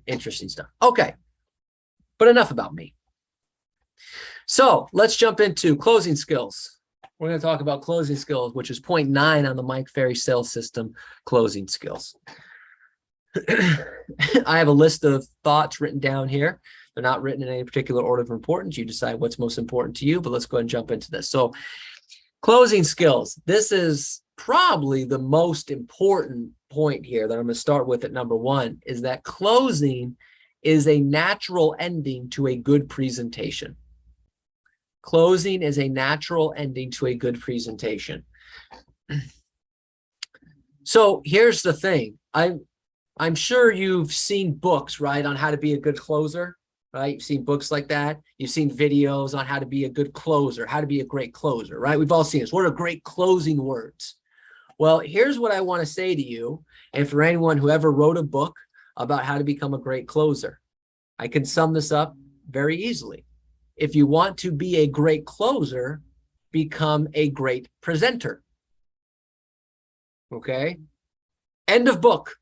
interesting stuff. Okay, but enough about me. So let's jump into closing skills. We're going to talk about closing skills, which is point 9 on the Mike Ferry sales system, closing skills. I have a list of thoughts written down here. They're not written in any particular order of importance. You decide what's most important to you, but let's go ahead and jump into this. So closing skills. This is probably the most important point here that I'm going to start with at number 1, is that closing is a natural ending to a good presentation. Closing is a natural ending to a good presentation. So here's the thing. I'm sure you've seen books, right, on how to be a good closer, right? You've seen books like that. You've seen videos on how to be a good closer, how to be a great closer, right? We've all seen this. What are great closing words? Well, here's what I want to say to you, and for anyone who ever wrote a book about how to become a great closer, I can sum this up very easily. If you want to be a great closer, become a great presenter. Okay? End of book.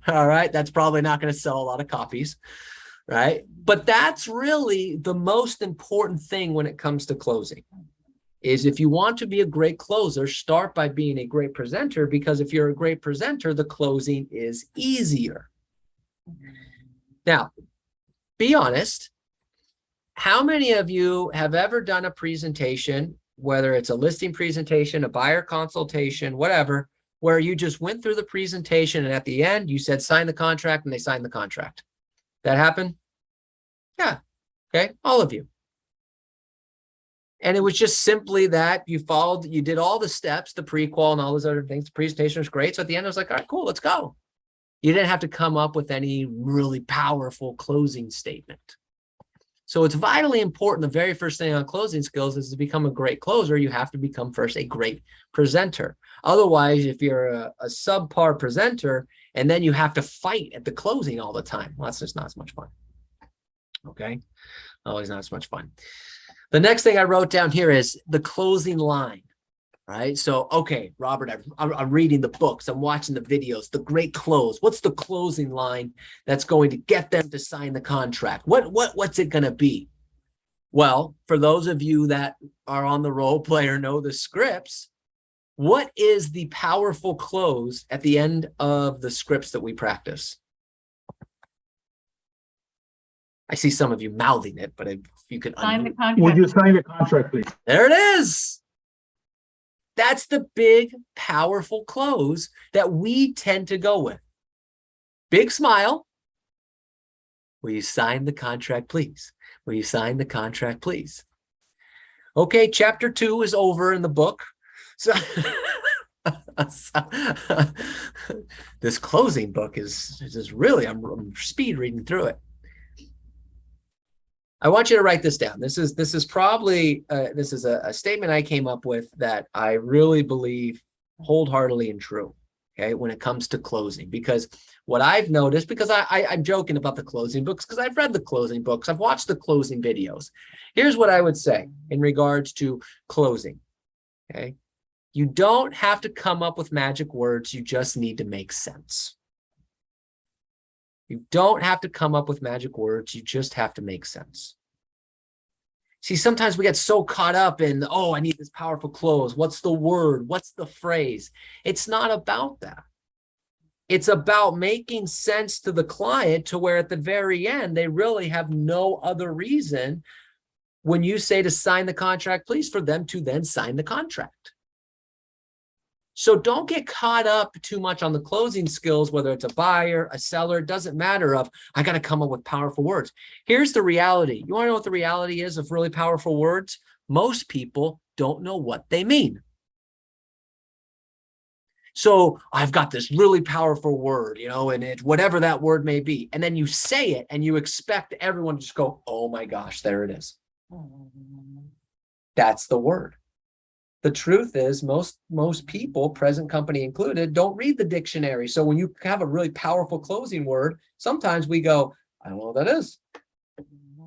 All right, that's probably not going to sell a lot of copies, right? But that's really the most important thing when it comes to closing, is if you want to be a great closer, start by being a great presenter, because if you're a great presenter, the closing is easier. Now, be honest, how many of you have ever done a presentation, whether it's a listing presentation, a buyer consultation, whatever, where you just went through the presentation and at the end you said sign the contract and they signed the contract? That happened? Yeah. Okay. All of you. And it was just simply that you followed, you did all the steps, the prequal and all those other things. The presentation was great. So at the end, I was like, all right, cool, let's go. You didn't have to come up with any really powerful closing statement. So it's vitally important. The very first thing on closing skills is to become a great closer. You have to become first a great presenter. Otherwise, if you're a subpar presenter and then you have to fight at the closing all the time, well, that's just not as much fun. Okay. Always not as much fun. The next thing I wrote down here is the closing line. Right. So, okay, Robert, I'm reading the books. I'm watching the videos, the great close. What's the closing line that's going to get them to sign the contract? What's it going to be? Well, for those of you that are on the role play or know the scripts, what is the powerful close at the end of the scripts that we practice? I see some of you mouthing it, but if you could sign the contract. Would you sign the contract, please? There it is. That's the big, powerful close that we tend to go with. Big smile. Will you sign the contract, please? Will you sign the contract, please? Okay, chapter 2 is over in the book. So this closing book is really, I'm speed reading through it. I want you to write this down. This is probably a statement I came up with that I really believe wholeheartedly and true. Okay, when it comes to closing, because what I've noticed, because I'm joking about the closing books, because I've read the closing books, I've watched the closing videos. Here's what I would say in regards to closing. Okay, you don't have to come up with magic words. You just need to make sense. You don't have to come up with magic words. You just have to make sense. See, sometimes we get so caught up in, oh, I need this powerful close. What's the word? What's the phrase? It's not about that. It's about making sense to the client to where at the very end, they really have no other reason when you say to sign the contract, please, for them to then sign the contract. So don't get caught up too much on the closing skills, whether it's a buyer, a seller, it doesn't matter of, I got to come up with powerful words. Here's the reality. You want to know what the reality is of really powerful words? Most people don't know what they mean. So I've got this really powerful word, and it, whatever that word may be. And then you say it and you expect everyone to just go, oh my gosh, there it is. That's the word. The truth is most people, present company included, don't read the dictionary. So when you have a really powerful closing word, sometimes we go, I don't know what that is.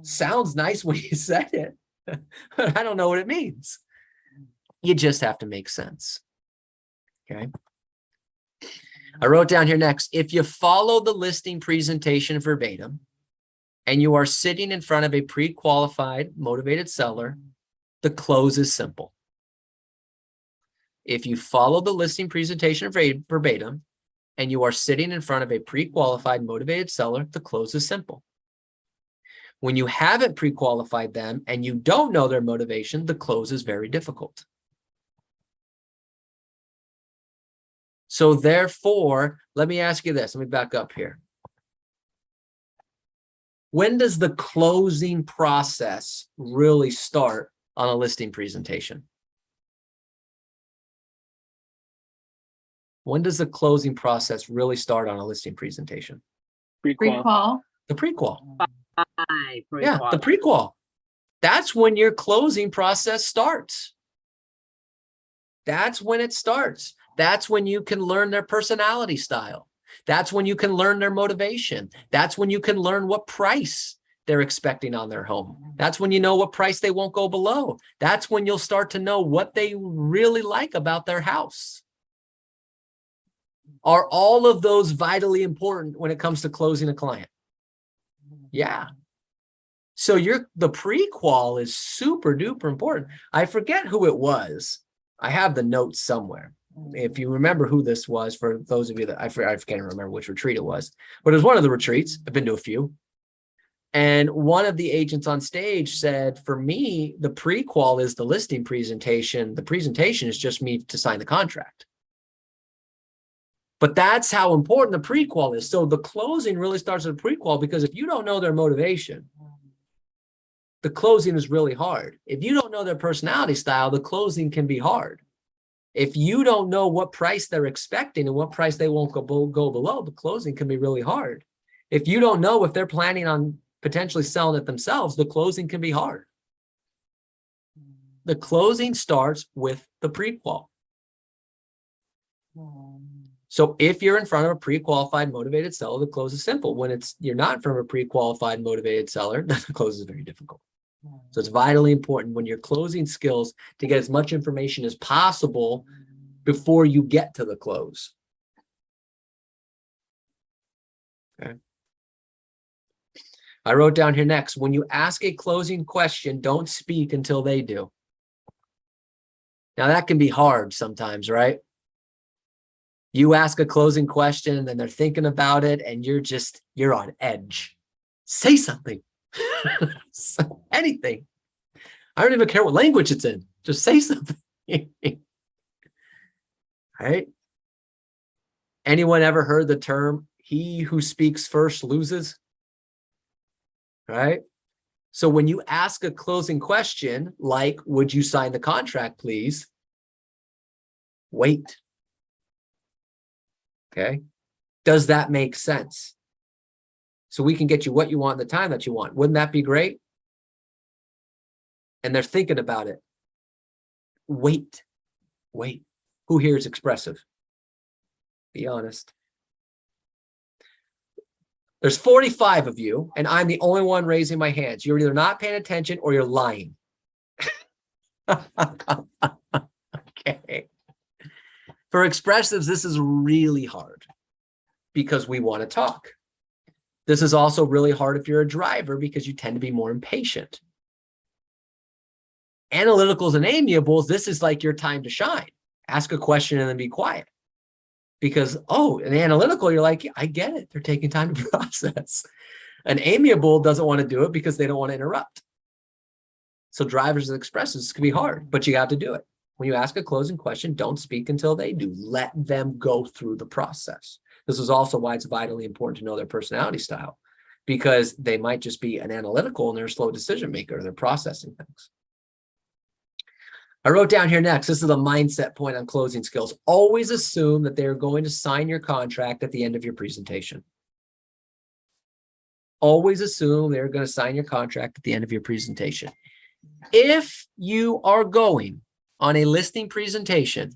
Sounds nice when you said it, but I don't know what it means. You just have to make sense. Okay. I wrote down here next, if you follow the listing presentation verbatim and you are sitting in front of a pre-qualified motivated seller, the close is simple. If you follow the listing presentation verbatim and you are sitting in front of a pre-qualified motivated seller, the close is simple. When you haven't pre-qualified them and you don't know their motivation, the close is very difficult. So therefore, let me ask you this. Let me back up here. When does the closing process really start on a listing presentation? When does the closing process really start on a listing presentation? Prequal. The prequal. Prequal. Yeah, the prequal. That's when your closing process starts. That's when it starts. That's when you can learn their personality style. That's when you can learn their motivation. That's when you can learn what price they're expecting on their home. That's when you know what price they won't go below. That's when you'll start to know what they really like about their house. Are all of those vitally important when it comes to closing a client? Yeah. So the pre-qual is super duper important. I forget who it was. I have the notes somewhere. If you remember who this was, for those of you that I can't remember which retreat it was, but it was one of the retreats. I've been to a few. And one of the agents on stage said, for me, the pre-qual is the listing presentation. The presentation is just me to sign the contract. But that's how important the pre-qual is. So the closing really starts at a pre-qual, because if you don't know their motivation, the closing is really hard. If you don't know their personality style, the closing can be hard. If you don't know what price they're expecting and what price they won't go below, the closing can be really hard. If you don't know if they're planning on potentially selling it themselves, the closing can be hard. The closing starts with the pre-qual. So if you're in front of a pre-qualified motivated seller, the close is simple. When you're not in front of a pre-qualified motivated seller, the close is very difficult. So it's vitally important when you're closing skills to get as much information as possible before you get to the close. Okay. I wrote down here next, when you ask a closing question, don't speak until they do. Now that can be hard sometimes, right? You ask a closing question, and then they're thinking about it, and you're on edge. Say something. Anything. I don't even care what language it's in. Just say something. Right? Anyone ever heard the term, he who speaks first loses? Right? So when you ask a closing question, like, would you sign the contract, please? Wait. Okay. Does that make sense? So we can get you what you want in the time that you want. Wouldn't that be great? And they're thinking about it. Wait. Who here is expressive? Be honest. There's 45 of you, and I'm the only one raising my hands. You're either not paying attention or you're lying. Okay. For expressives, this is really hard because we want to talk. This is also really hard if you're a driver because you tend to be more impatient. Analyticals and amiables, this is like your time to shine. Ask a question and then be quiet. Because, an analytical, you're like, I get it. They're taking time to process. An amiable doesn't want to do it because they don't want to interrupt. So drivers and expressives can be hard, but you have to do it. When you ask a closing question, don't speak until they do. Let them go through the process. This is also why it's vitally important to know their personality style, because they might just be an analytical and they're a slow decision maker. They're processing things. I wrote down here next, this is the mindset point on closing skills. Always assume that they're going to sign your contract at the end of your presentation. Always assume they're going to sign your contract at the end of your presentation. If you are going on a listing presentation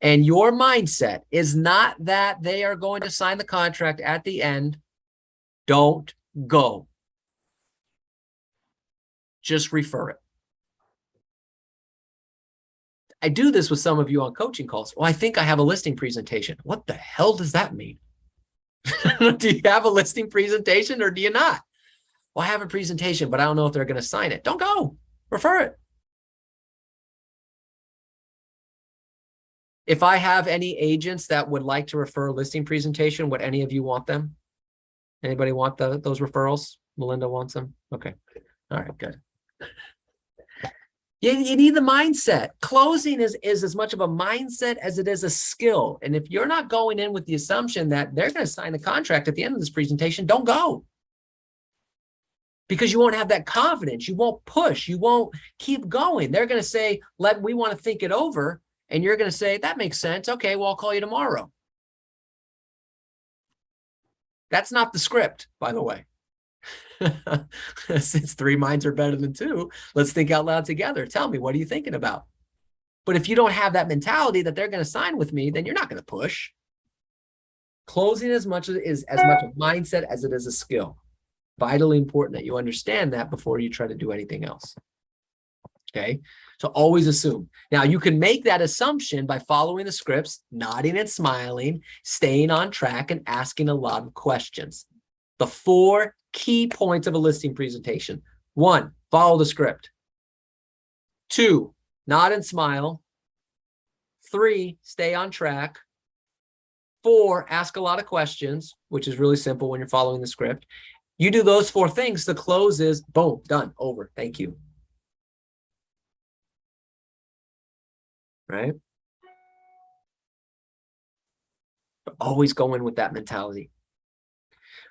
and your mindset is not that they are going to sign the contract at the end, don't go. Just refer it. I do this with some of you on coaching calls. Well, I think I have a listing presentation. What the hell does that mean? Do you have a listing presentation or do you not? Well, I have a presentation, but I don't know if they're going to sign it. Don't go. Refer it. If I have any agents that would like to refer a listing presentation, would any of you want them? Anybody want those referrals? Melinda wants them. Okay. All right, good. You need the mindset. Closing is as much of a mindset as it is a skill. And if you're not going in with the assumption that they're going to sign the contract at the end of this presentation, don't go. Because you won't have that confidence. You won't push. You won't keep going. They're going to say, we want to think it over. And you're going to say, that makes sense. Okay, well, I'll call you tomorrow. That's not the script, by the way. Since three minds are better than two, let's think out loud together. Tell me, what are you thinking about? But if you don't have that mentality that they're going to sign with me, then you're not going to push. Closing is as much a mindset as it is a skill. Vitally important that you understand that before you try to do anything else. Okay, so always assume. Now, you can make that assumption by following the scripts, nodding and smiling, staying on track, and asking a lot of questions. The 4 key points of a listing presentation. 1, follow the script. 2, nod and smile. 3, stay on track. 4, ask a lot of questions, which is really simple when you're following the script. You do those 4 things, the close is boom, done, over, thank you. Right? But always go in with that mentality.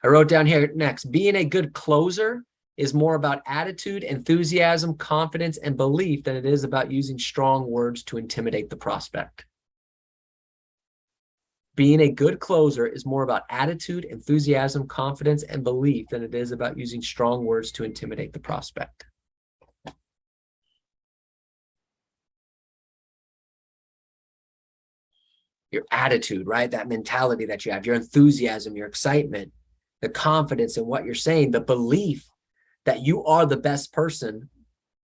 I wrote down here next, being a good closer is more about attitude, enthusiasm, confidence, and belief than it is about using strong words to intimidate the prospect. Being a good closer is more about attitude, enthusiasm, confidence, and belief than it is about using strong words to intimidate the prospect. Your attitude, right? That mentality that you have, your enthusiasm, your excitement, the confidence in what you're saying, the belief that you are the best person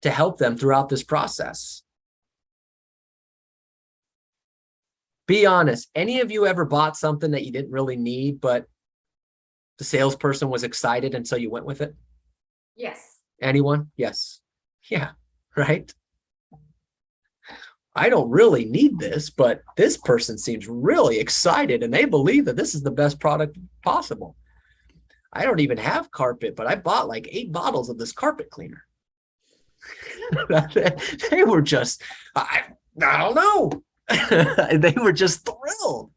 to help them throughout this process. Be honest. Any of you ever bought something that you didn't really need, but the salesperson was excited and so you went with it? Yes. Anyone? Yes. Yeah, right? I don't really need this, but this person seems really excited and they believe that this is the best product possible. I don't even have carpet, but I bought like 8 bottles of this carpet cleaner. They were just, I don't know. They were just thrilled.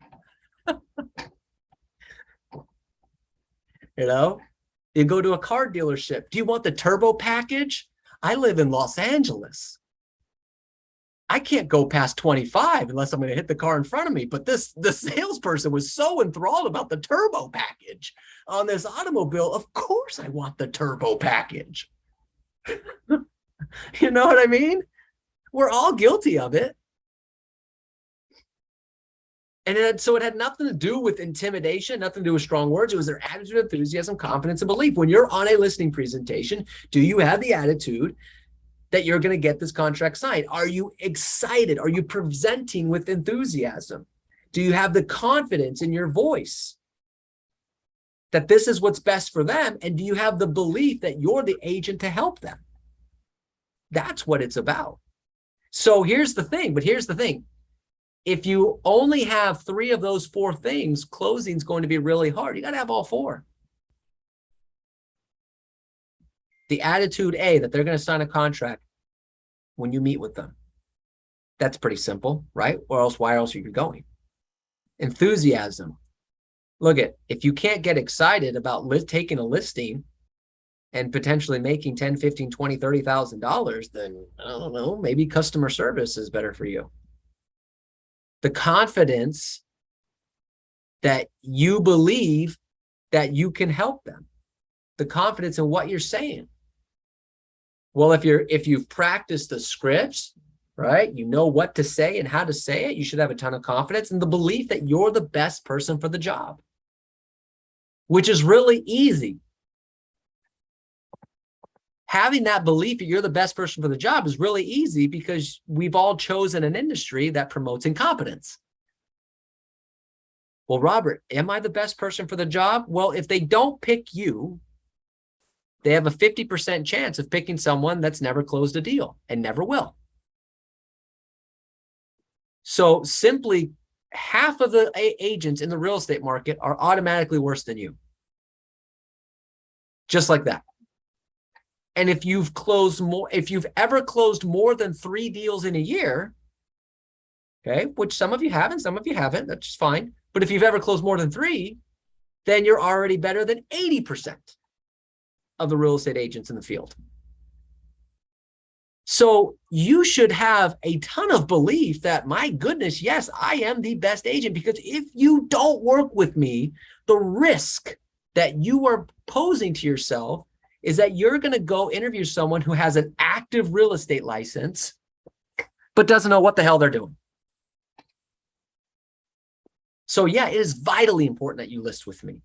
You know, you go to a car dealership. Do you want the turbo package? I live in Los Angeles. I can't go past 25 unless I'm going to hit the car in front of me. But the salesperson was so enthralled about the turbo package on this automobile. Of course I want the turbo package. You know what I mean? We're all guilty of it. And so it had nothing to do with intimidation, nothing to do with strong words. It was their attitude, enthusiasm, confidence, and belief. When you're on a listing presentation, do you have the attitude that you're going to get this contract signed? Are you excited? Are you presenting with enthusiasm? Do you have the confidence in your voice that this is what's best for them? And do you have the belief that you're the agent to help them? That's what it's about. So here's the thing. If you only have 3 of those 4 things, closing is going to be really hard. You got to have all 4. The attitude, A, that they're going to sign a contract when you meet with them. That's pretty simple, right? Or else, why else are you going? Enthusiasm. Look if you can't get excited about taking a listing and potentially making $10, $15, $20, $30,000, then I don't know, maybe customer service is better for you. The confidence that you believe that you can help them. The confidence in what you're saying. Well, if you've practiced the scripts, right? You know what to say and how to say it. You should have a ton of confidence and the belief that you're the best person for the job, which is really easy. Having that belief that you're the best person for the job is really easy because we've all chosen an industry that promotes incompetence. Well, Robert, am I the best person for the job? Well, if they don't pick you, they have a 50% chance of picking someone that's never closed a deal and never will. So simply half of the agents in the real estate market are automatically worse than you. Just like that. And if you've ever closed more than 3 deals in a year, okay, which some of you haven't, some of you haven't, that's just fine. But if you've ever closed more than 3, then you're already better than 80% of the real estate agents in the field. So you should have a ton of belief that, my goodness, yes, I am the best agent, because if you don't work with me, the risk that you are posing to yourself is that you're going to go interview someone who has an active real estate license, but doesn't know what the hell they're doing. So yeah, it is vitally important that you list with me.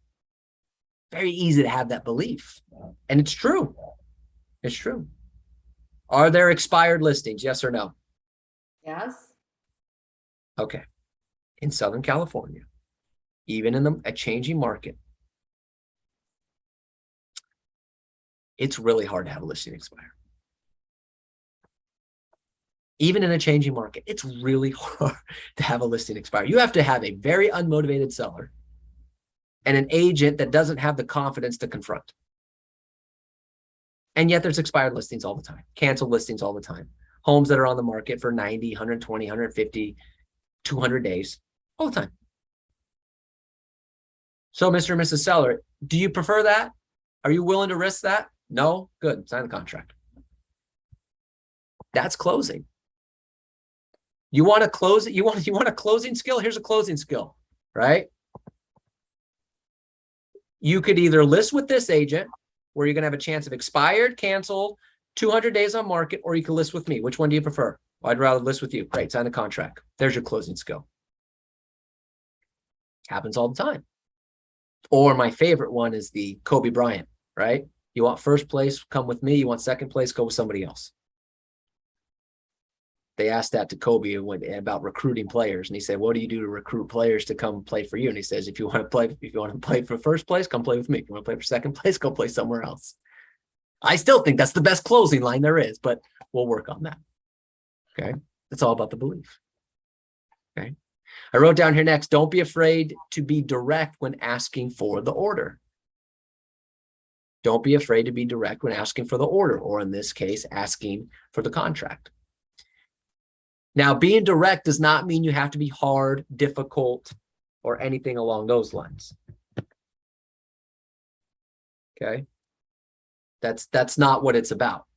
Very easy to have that belief. And it's true. It's true. Are there expired listings? Yes or no? Yes. Okay. In Southern California, even in a changing market, it's really hard to have a listing expire. Even in a changing market, it's really hard to have a listing expire. You have to have a very unmotivated seller and an agent that doesn't have the confidence to confront. And yet there's expired listings all the time, canceled listings all the time, homes that are on the market for 90, 120, 150, 200 days, all the time. So Mr. and Mrs. Seller, do you prefer that? Are you willing to risk that? No? Good. Sign the contract. That's closing. You want to close it? You want a closing skill? Here's a closing skill, right? You could either list with this agent, where you're going to have a chance of expired, canceled, 200 days on market, or you can list with me. Which one do you prefer? Well, I'd rather list with you. Great, sign the contract. There's your closing skill. Happens all the time. Or my favorite one is the Kobe Bryant, right? You want first place, come with me. You want second place, go with somebody else. They asked that to Kobe about recruiting players, and he said, "What do you do to recruit players to come play for you?" And he says, "If you want to play for first place, come play with me. If you want to play for second place, go play somewhere else." I still think that's the best closing line there is, but we'll work on that. Okay, it's all about the belief. Okay, I wrote down here next: don't be afraid to be direct when asking for the order. Don't be afraid to be direct when asking for the order, or in this case, asking for the contract. Now, being direct does not mean you have to be hard, difficult, or anything along those lines. Okay? That's not what it's about.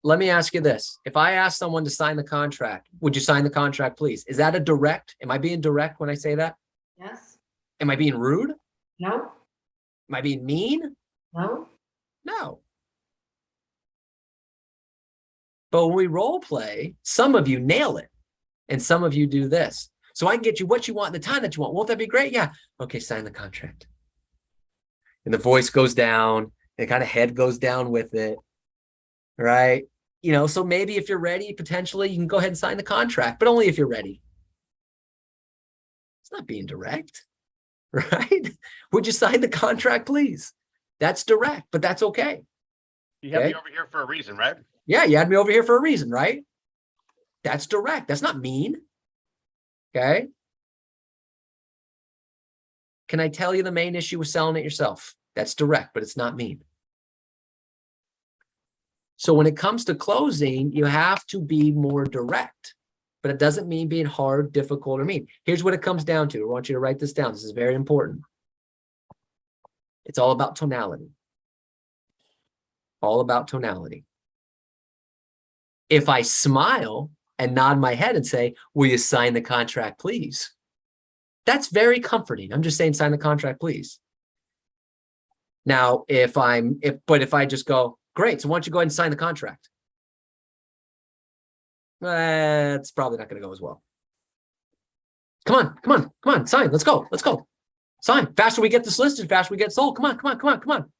Let me ask you this. If I ask someone to sign the contract, would you sign the contract, please? Is that a direct? Am I being direct when I say that? Yes. Am I being rude? No. Am I being mean? No. No. But when we role play, some of you nail it and some of you do this. So I can get you what you want in the time that you want. Won't that be great? Yeah. Okay, sign the contract. And the voice goes down, and kind of head goes down with it, right? You know, so maybe if you're ready, potentially you can go ahead and sign the contract, but only if you're ready. It's not being direct, right? Would you sign the contract, please? That's direct, but that's okay. You have me over here for a reason, right? Yeah, you had me over here for a reason, right? That's direct. That's not mean. Okay. Can I tell you the main issue with selling it yourself? That's direct, but it's not mean. So when it comes to closing, you have to be more direct, but it doesn't mean being hard, difficult, or mean. Here's what it comes down to. I want you to write this down. This is very important. It's all about tonality. All about tonality. If I smile and nod my head and say, "Will you sign the contract, please?" That's very comforting. I'm just saying, sign the contract, please. Now, if I just go, "Great, so why don't you go ahead and sign the contract?" It's probably not going to go as well. Come on, sign. Let's go. Sign. Faster we get this listed, faster we get sold. Come on.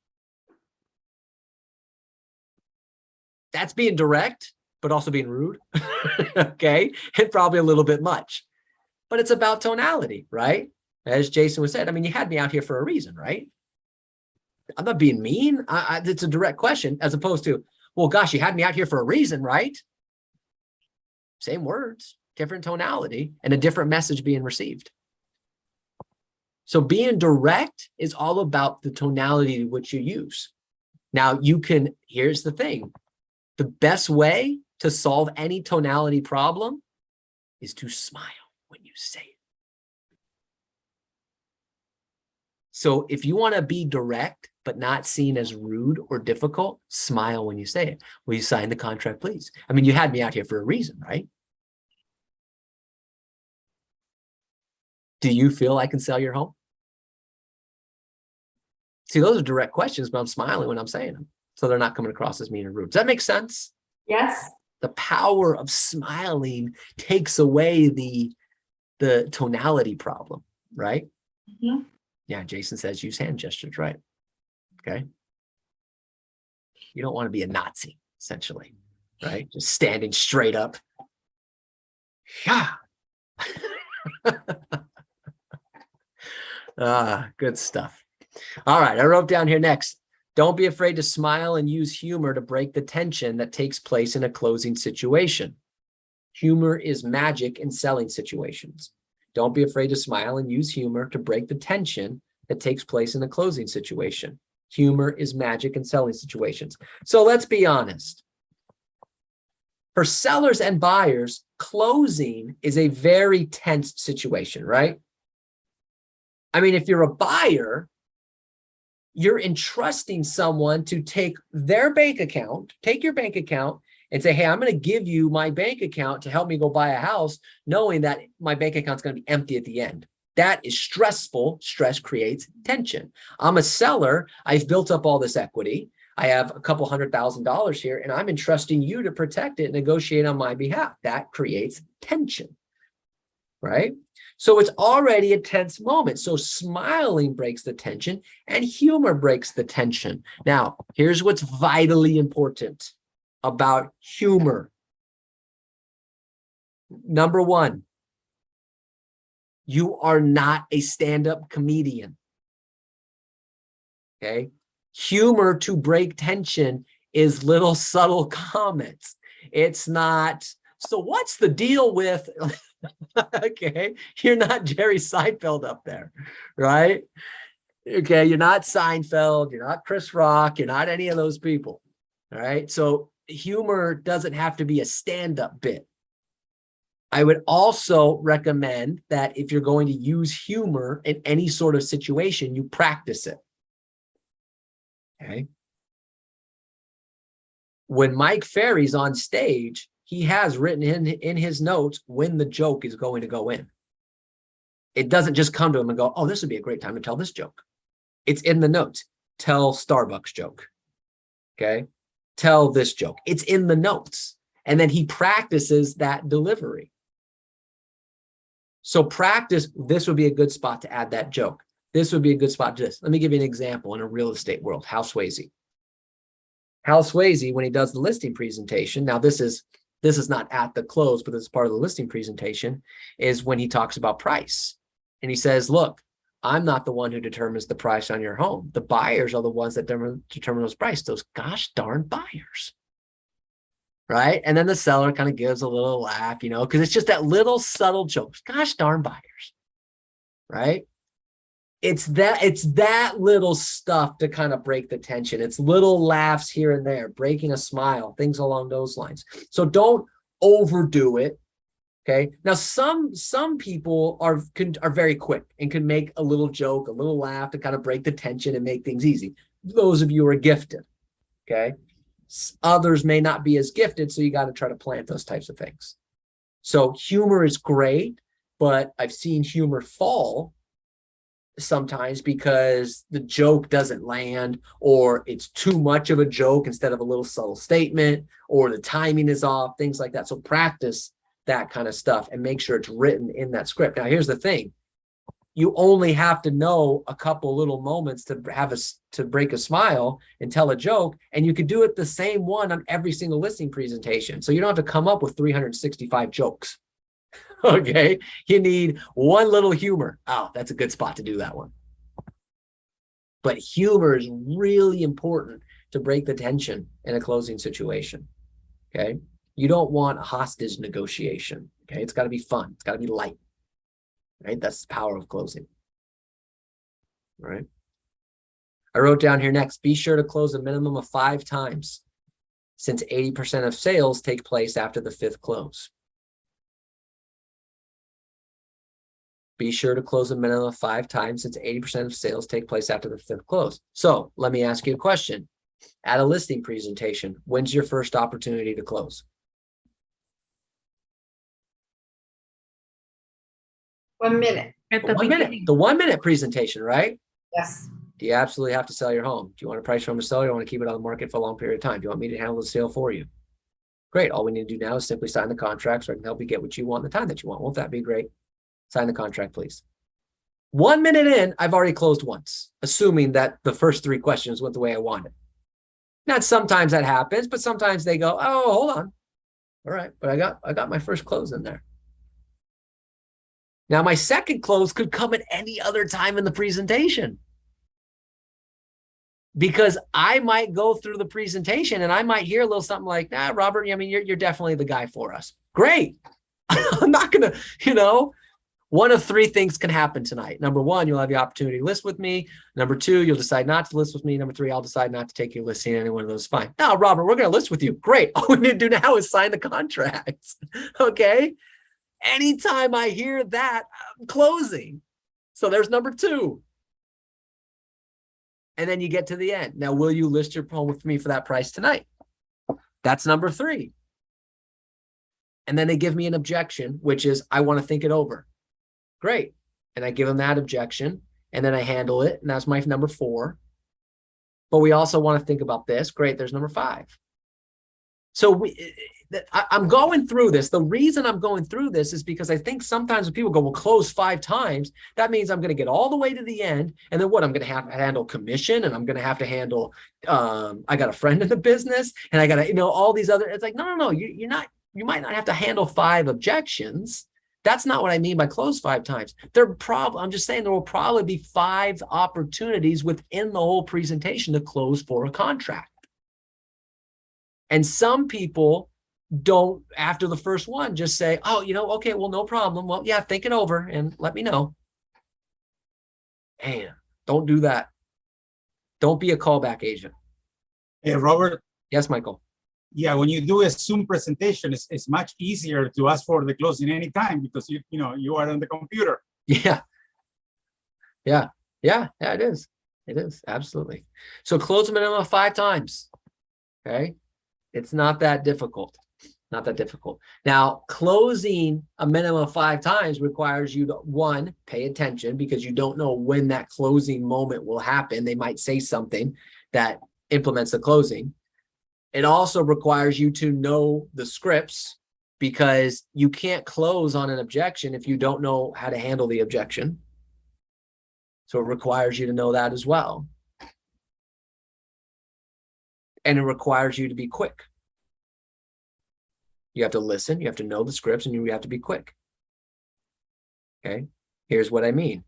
That's being direct, but also being rude. Okay. And probably a little bit much, but it's about tonality, right? As Jason was said, I mean, you had me out here for a reason, right? I'm not being mean. It's a direct question as opposed to, well, gosh, you had me out here for a reason, right? Same words, different tonality, and a different message being received. So being direct is all about the tonality which you use. Now you can, here's the thing. The best way to solve any tonality problem is to smile when you say it. So if you want to be direct, but not seen as rude or difficult, smile when you say it. Will you sign the contract, please? I mean, you had me out here for a reason, right? Do you feel I can sell your home? See, those are direct questions, but I'm smiling when I'm saying them. So they're not coming across as mean or rude. Does that make sense? Yes. The power of smiling takes away the tonality problem, right? Mm-hmm. Yeah, Jason says use hand gestures, right? Okay. You don't want to be a Nazi, essentially, right? Just standing straight up. Yeah. Good stuff. All right, I wrote down here next. Don't be afraid to smile and use humor to break the tension that takes place in a closing situation. Humor is magic in selling situations. Don't be afraid to smile and use humor to break the tension that takes place in a closing situation. Humor is magic in selling situations. So let's be honest. For sellers and buyers, closing is a very tense situation, right? I mean, if you're a buyer, you're entrusting someone to take their bank account, take your bank account and say, hey, I'm going to give you my bank account to help me go buy a house, knowing that my bank account's going to be empty at the end. That is stressful. Stress creates tension. I'm a seller. I've built up all this equity. I have a couple $100,000 here, and I'm entrusting you to protect it and negotiate on my behalf. That creates tension, right? So it's already a tense moment. So smiling breaks the tension and humor breaks the tension. Now, here's what's vitally important about humor. Number one, you are not a stand-up comedian. Okay? Humor to break tension is little subtle comments. It's not, so what's the deal with, okay, you're not Jerry Seinfeld up there, right? Okay, you're not Seinfeld, you're not Chris Rock, you're not any of those people, all right? So humor doesn't have to be a stand-up bit. I would also recommend that if you're going to use humor in any sort of situation, you practice it. Okay. When Mike Ferry's on stage, he has written in his notes when the joke is going to go in. It doesn't just come to him and go, oh, this would be a great time to tell this joke. It's in the notes. Tell Starbucks joke. Okay. Tell this joke. It's in the notes. And then he practices that delivery. So practice, this would be a good spot to add that joke. This would be a good spot to this. Let me give you an example in a real estate world. Hal Swayze. Hal Swayze, when he does the listing presentation, now this is not at the close, but this is part of the listing presentation, is when he talks about price. And he says, look, I'm not the one who determines the price on your home. The buyers are the ones that determine those price, those gosh darn buyers. Right? And then the seller kind of gives a little laugh, you know, because it's just that little subtle joke. Gosh darn buyers. Right? It's that little stuff to kind of break the tension. It's little laughs here and there, breaking a smile, things along those lines. So don't overdo it. Okay. Now, some people are very quick and can make a little joke, a little laugh to kind of break the tension and make things easy. Those of you are gifted. Okay. Others may not be as gifted, so you got to try to plant those types of things. So humor is great, but I've seen humor fall sometimes because the joke doesn't land, or it's too much of a joke instead of a little subtle statement, or the timing is off, things like that. So practice that kind of stuff and make sure it's written in that script. Now, here's the thing. you only have to know a couple little moments to break a smile and tell a joke, and you could do it the same one on every single listing presentation. So you don't have to come up with 365 jokes. Okay, you need one little humor. Oh, that's a good spot to do that one. But humor is really important to break the tension in a closing situation. Okay, you don't want a hostage negotiation. Okay, it's got to be fun. It's got to be light. Right, that's the power of closing. All right. I wrote down here next, be sure to close a minimum of 5 times, since 80% of sales take place after the 5th close. Be sure to close a minimum of 5 times, since 80% of sales take place after the 5th close. So let me ask you a question. At a listing presentation, when's your first opportunity to close? 1 minute. At the 1 minute, beginning. the 1 minute presentation, right? Yes. Do you absolutely have to sell your home? Do you want a price from a seller? Do you want to keep it on the market for a long period of time? Do you want me to handle the sale for you? Great. All we need to do now is simply sign the contract so I can help you get what you want in the time that you want. Won't that be great? Sign the contract, please. 1 minute in, I've already closed once, assuming that the first 3 questions went the way I wanted. Now, sometimes that happens, but sometimes they go, oh, hold on. All right, but I got my first close in there. Now, my second close could come at any other time in the presentation, because I might go through the presentation and I might hear a little something like, nah, Robert, I mean, you're definitely the guy for us. Great. I'm not going to, one of 3 things can happen tonight. Number 1, you'll have the opportunity to list with me. Number 2, you'll decide not to list with me. Number 3, I'll decide not to take your listing. Any one of those is fine. No, Robert, we're going to list with you. Great. All we need to do now is sign the contract. Okay. Anytime I hear that, I'm closing. So there's number 2. And then you get to the end. Now, will you list your home with me for that price tonight? That's number 3. And then they give me an objection, which is, I want to think it over. Great. And I give them that objection, and then I handle it. And that's my number 4. But we also want to think about this. Great. There's number 5. So I'm going through this. The reason I'm going through this is because I think sometimes when people go, well, close 5 times, that means I'm going to get all the way to the end. And then what? I'm going to have to handle commission, and I'm going to have to handle, I got a friend in the business, and I got to, all these other, it's like, no, you might not have to handle 5 objections. That's not what I mean by close 5 times. I'm just saying there will probably be 5 opportunities within the whole presentation to close for a contract. And some people don't, after the first one, just say, oh, okay, well, no problem. Well, yeah, think it over and let me know. Man, don't do that. Don't be a callback agent. Hey, Robert. Yes, Michael. Yeah, when you do a Zoom presentation, it's much easier to ask for the closing anytime because you are on the computer. Yeah, it is. It is, absolutely. So close a minimum of 5 times. Okay. It's not that difficult. Not that difficult. Now, closing a minimum of 5 times requires you to, 1, pay attention, because you don't know when that closing moment will happen. They might say something that implements the closing. It also requires you to know the scripts, because you can't close on an objection if you don't know how to handle the objection. So it requires you to know that as well. And it requires you to be quick. You have to listen, you have to know the scripts, and you have to be quick. Okay, here's what I mean.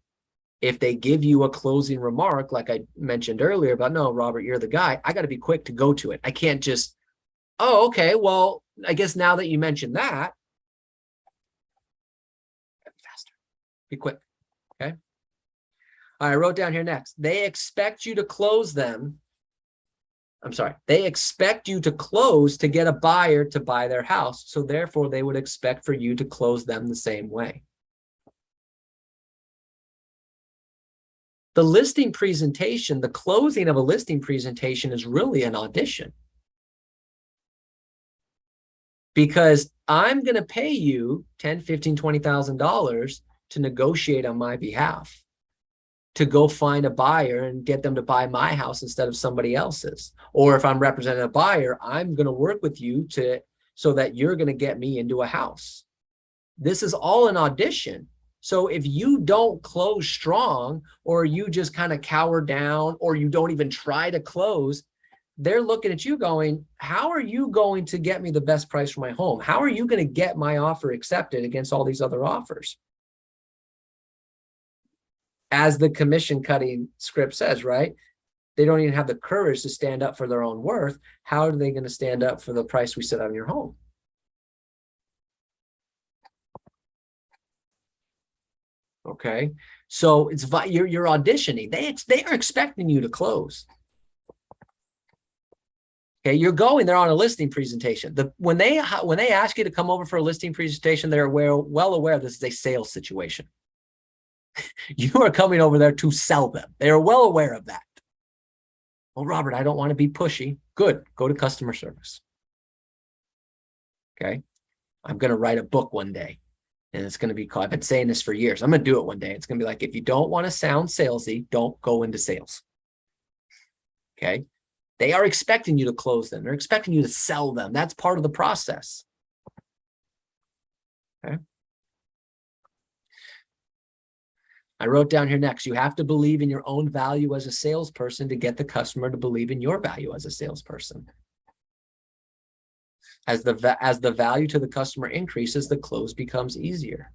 If they give you a closing remark, like I mentioned earlier about, no, Robert, you're the guy, I got to be quick to go to it. I can't just, oh, okay, well, I guess now that you mentioned that, faster, be quick. Okay. All right, I wrote down here next. They expect you to close them. They expect you to close to get a buyer to buy their house. So therefore, they would expect for you to close them the same way. The listing presentation, the closing of a listing presentation is really an audition. Because I'm going to pay you $10,000, $15,000, $20,000 to negotiate on my behalf, to go find a buyer and get them to buy my house instead of somebody else's. Or if I'm representing a buyer, I'm going to work with you so that you're going to get me into a house. This is all an audition. So if you don't close strong, or you just kind of cower down, or you don't even try to close, they're looking at you going, how are you going to get me the best price for my home? How are you going to get my offer accepted against all these other offers? As the commission cutting script says, right? They don't even have the courage to stand up for their own worth. How are they going to stand up for the price we set on your home? Okay, so it's you're auditioning. They are expecting you to close. Okay, you're going there on a listing presentation. When they ask you to come over for a listing presentation, they're well aware this is a sales situation. You are coming over there to sell them. They are well aware of that. Well, Robert, I don't want to be pushy. Good, go to customer service. Okay, I'm going to write a book one day. And it's going to be called, I've been saying this for years. I'm going to do it one day. It's going to be like, if you don't want to sound salesy, don't go into sales. Okay. They are expecting you to close them. They're expecting you to sell them. That's part of the process. Okay. I wrote down here next, you have to believe in your own value as a salesperson to get the customer to believe in your value as a salesperson. As the value to the customer increases, the close becomes easier.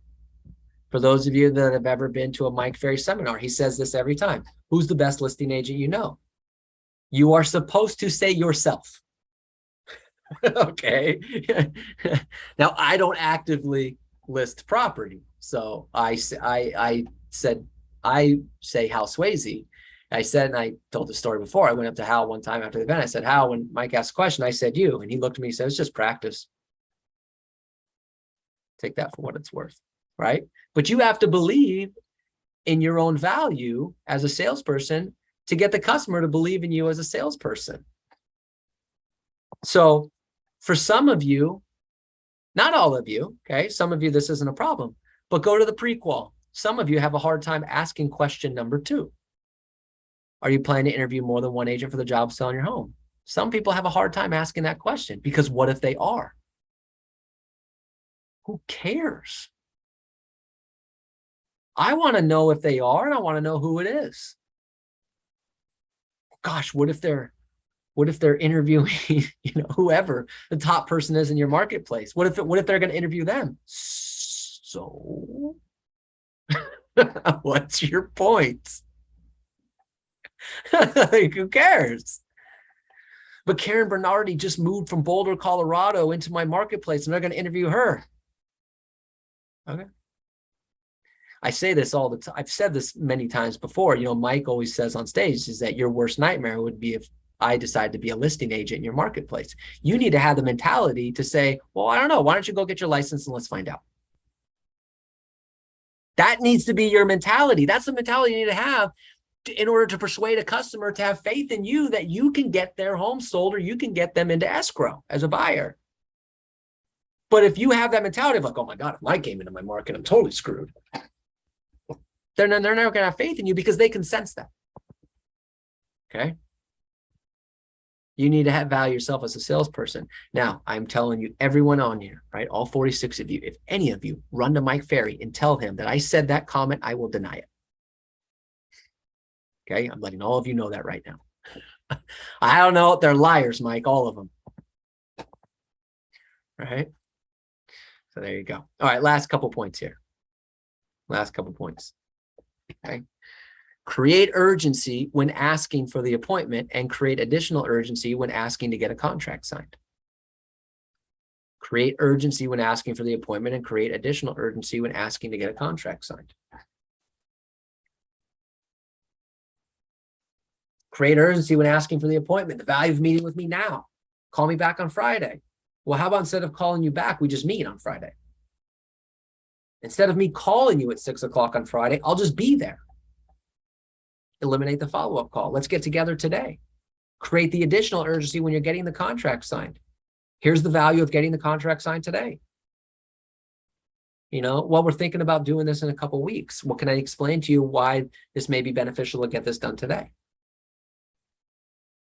For those of you that have ever been to a Mike Ferry seminar, he says this every time. Who's the best listing agent you know? You are supposed to say yourself. Okay. Now, I don't actively list property. So I say Hal Swayze. I said, and I told the story before, I went up to Hal one time after the event. I said, Hal, when Mike asked a question, I said, you. And he looked at me and said, it's just practice. Take that for what it's worth, right? But you have to believe in your own value as a salesperson to get the customer to believe in you as a salesperson. So for some of you, not all of you, okay, some of you, this isn't a problem, but go to the prequel. Some of you have a hard time asking question number 2. Are you planning to interview more than one agent for the job selling your home? Some people have a hard time asking that question because what if they are? Who cares? I want to know if they are, and I want to know who it is. Gosh, what if they're interviewing, whoever the top person is in your marketplace? What if they're going to interview them? So what's your point? Like, who cares? But Karen Bernardi just moved from Boulder, Colorado into my marketplace, and they're going to interview her. Okay. I say this all the time. I've said this many times before. Mike always says on stage is that your worst nightmare would be if I decide to be a listing agent in your marketplace. You need to have the mentality to say, well, I don't know. Why don't you go get your license and let's find out? That needs to be your mentality. That's the mentality you need to have in order to persuade a customer to have faith in you that you can get their home sold or you can get them into escrow as a buyer. But if you have that mentality of like, oh my God, if Mike came into my market, I'm totally screwed. They're never going to have faith in you because they can sense that. Okay. You need to value yourself as a salesperson. Now, I'm telling you, everyone on here, right? All 46 of you, if any of you run to Mike Ferry and tell him that I said that comment, I will deny it. Okay, I'm letting all of you know that right now. I don't know. They're liars, Mike, all of them. Right? So there you go. All right, last couple points here. Last couple points. Okay. Create urgency when asking for the appointment and create additional urgency when asking to get a contract signed. Create urgency when asking for the appointment and create additional urgency when asking to get a contract signed. Create urgency when asking for the appointment. The value of meeting with me now. Call me back on Friday. Well, how about instead of calling you back, we just meet on Friday? Instead of me calling you at 6 o'clock on Friday, I'll just be there. Eliminate the follow-up call. Let's get together today. Create the additional urgency when you're getting the contract signed. Here's the value of getting the contract signed today. Well, we're thinking about doing this in a couple of weeks. What can I explain to you why this may be beneficial to get this done today?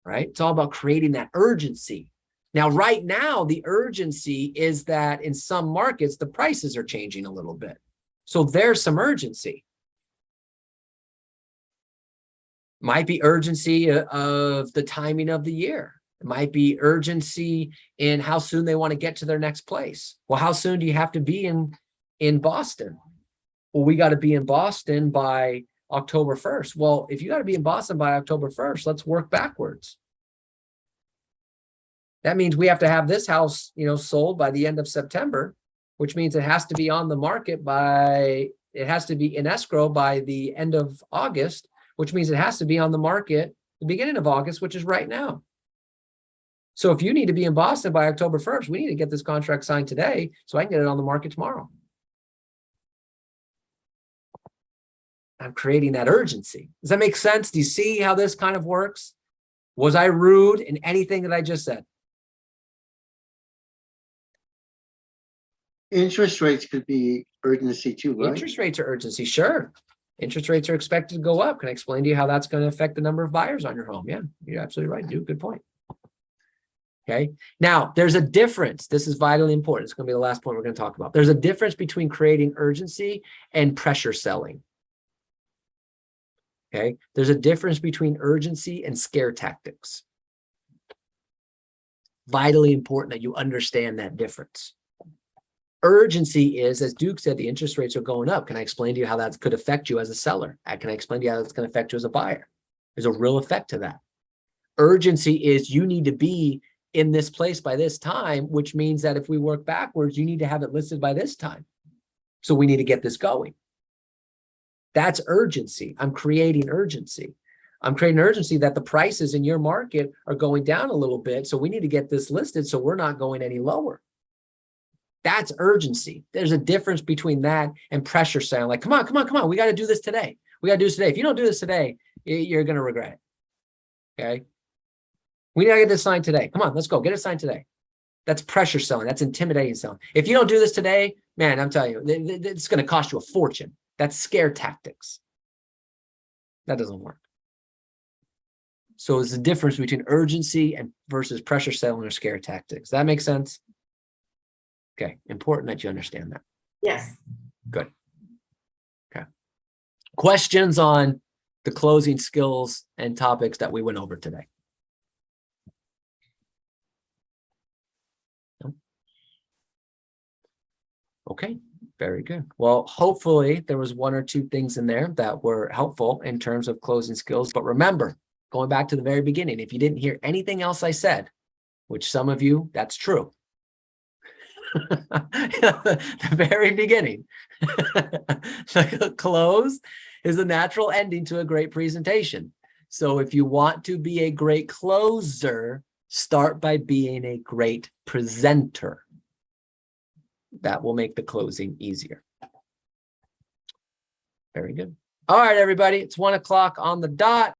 Right? It's all about creating that urgency. Now, right now, the urgency is that in some markets, the prices are changing a little bit. So there's some urgency. Might be urgency of the timing of the year. It might be urgency in how soon they want to get to their next place. Well, how soon do you have to be in Boston? Well, we got to be in Boston by October 1st. Well, if you got to be in Boston by October 1st, let's work backwards. That means we have to have this house, sold by the end of September, which means it has to be on the market it has to be in escrow by the end of August, which means it has to be on the market the beginning of August, which is right now. So if you need to be in Boston by October 1st, we need to get this contract signed today so I can get it on the market tomorrow. I'm creating that urgency. Does that make sense? Do you see how this kind of works? Was I rude in anything that I just said? Interest rates could be urgency too, right? Interest rates are urgency, sure. Interest rates are expected to go up. Can I explain to you how that's going to affect the number of buyers on your home? Yeah, you're absolutely right, dude. Good point. Okay. Now, there's a difference. This is vitally important. It's going to be the last point we're going to talk about. There's a difference between creating urgency and pressure selling. Okay. There's a difference between urgency and scare tactics. Vitally important that you understand that difference. Urgency is, as Duke said, the interest rates are going up. Can I explain to you how that could affect you as a seller? Can I explain to you how that's going to affect you as a buyer? There's a real effect to that. Urgency is you need to be in this place by this time, which means that if we work backwards, you need to have it listed by this time. So we need to get this going. That's urgency. I'm creating urgency. I'm creating urgency that the prices in your market are going down a little bit. So we need to get this listed so we're not going any lower. That's urgency. There's a difference between that and pressure selling. Like, come on. We got to do this today. We got to do this today. If you don't do this today, you're going to regret it. Okay. We got to get this signed today. Come on, let's go. Get it signed today. That's pressure selling. That's intimidating selling. If you don't do this today, man, I'm telling you, it's going to cost you a fortune. That's scare tactics. That doesn't work. So it's the difference between urgency and versus pressure selling or scare tactics. Does that make sense? Okay, important that you understand that. Yes. Good. Okay. Questions on the closing skills and topics that we went over today? No? Okay, very good. Well, hopefully there was one or two things in there that were helpful in terms of closing skills. But remember, going back to the very beginning, if you didn't hear anything else I said, which some of you, that's true. The very beginning. The close is a natural ending to a great presentation. So if you want to be a great closer, start by being a great presenter. That will make the closing easier. Very good. All right, everybody. It's 1 o'clock on the dot.